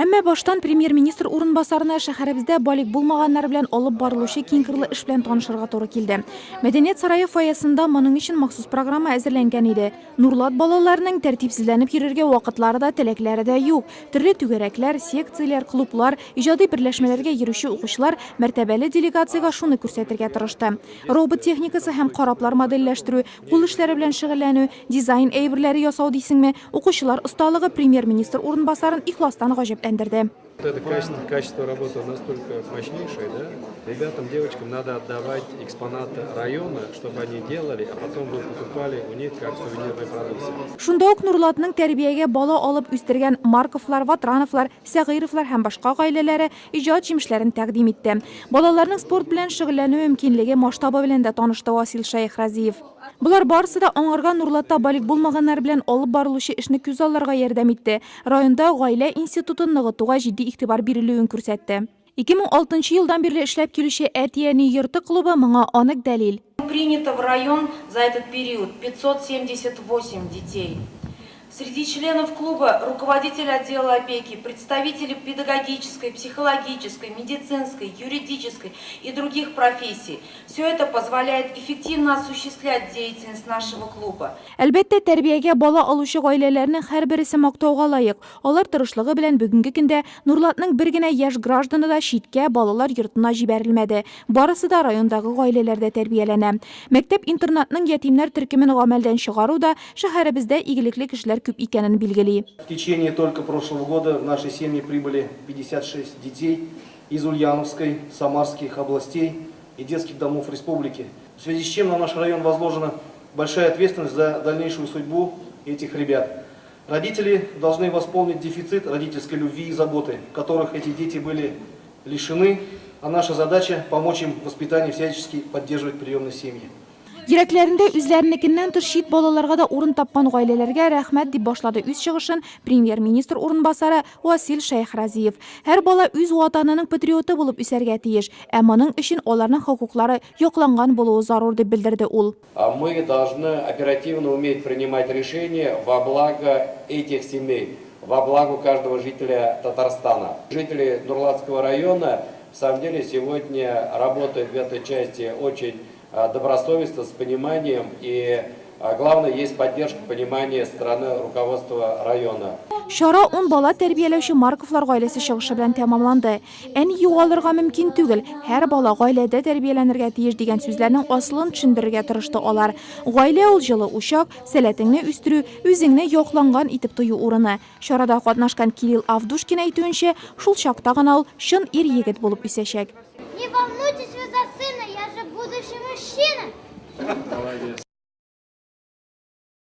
Әмма баштан премьер-министр урынбасарына шәһәребездә балик булмаганнар белән алып барылучы киңкырлы эш белән танышырга туры килде. Мәдәният сарае фойесында моның өчен махсус программа әзерләнгән иде. Нурлат балаларының тәртипсезләнеп йөрергә вакытлары да, теләкләре дә юк. Төрле түгәрәкләр, секцияләр, клублар, иҗади берләшмәләргә йөрүче укучылар мәртәбәле делегациягә шуны күрсәтергә тырышты. Робот техникасы һәм караплар модельләштерү, кул эшләре белән шөгыльләнү, дизайн әйберләре ясау дисеңме, укучылар осталыгы премьер-министр урынбасарын ихластан гаҗәпләндерде. Это качество работы настолько мощнейшее, да? Ребятам, девочкам надо отдавать экспонаты района, чтобы они делали, а потом вы покупали у них как сувенирная продукция. Шунда ук Нурлатның тәрбиягә бала алып үстергән Марковлар, Ватрановлар, Сәгыйровлар һәм башка гаиләләре иҗат җимешләрен тәкъдим итте. Балаларның спорт белән шөгыльләнү мөмкинлеге масштабы белән дә танышты Васил Шәйхразиев. Булар барысы да аңарга Нурлатта балик булмаганнар белән алып барылучы эшне күз алларга ярдәм итте. Районда гаилә институтын ныгытуга җитди игътибар бирелүен күрсәтте. 2006 елдан бирле эшләп килүче Әтияни йорты клубы моңа анык дәлил. Принято в район за этот период 578 детей. Среди членов клуба руководитель отдела опеки, представители педагогической, психологической, медицинской, юридической и других профессий. Все это позволяет эффективно осуществлять деятельность нашего клуба. Әлбәттә, тәрбиягә бала алучы гаиләләрнең һәрберсе мактауга лаек. Алар тырышлыгы белән бүгенге көндә Нурлатның бер генә яшь гражданы да читкә балалар йортына җибәрелмәде. Барысы да райондагы гаиләләрдә тәрбияләнә. Мәктәп-интернатның ятимнәр төркемен гамәлдән чыгару да шәһәребездә игелекле кешеләр күп икәнен билгели. В течение только прошлого года в нашей семье прибыли 56 детей из Ульяновской, Самарских областей и детских домов республики. В связи с чем на наш район возложена большая ответственность за дальнейшую судьбу этих ребят. Родители должны восполнить дефицит родительской любви и заботы, которых эти дети были лишены, а наша задача помочь им в воспитании, всячески поддерживать приемные семьи. Йөрәкләрендә үзләренекеннән тыш чит балаларга да урын тапкан гаиләләргә рәхмәт дип башлады үз чыгышын премьер-министр урынбасары Васил Шәйхразиев. Һәр бала үз ватанының патриоты булып үсәргә тиеш, ә моның өчен аларның хокуклары якланган булуы зарур дип белдерде ул. Мы должны оперативно уметь принимать решения во благо этих семей, во благо каждого жителя Татарстана. Жители Нурлатского района в самом деле сегодня работают в этой части очень добросовестно, с пониманием, и главное, есть поддержка, понимание стороны руководства района. Шара 10 бала тәрбияләүче Марковлар гаиләсе чыгышы белән тәмамланды. Әни югалырга мөмкин түгел, һәр бала гаиләдә тәрбияләнергә тиеш дигән сүзләрнең асылын төшендерергә тырышты алар. Гаилә ул җылы учак, сәләтеңне үстерү, үзеңне якланган итеп тою урыны. Шарада катнашкан Кирилл Авдушкин әйтүенчә, шул чакта гына ул чын ир-егет булып үсәчәк. Не волнуйтесь вы за сына, я же будущий мужчина.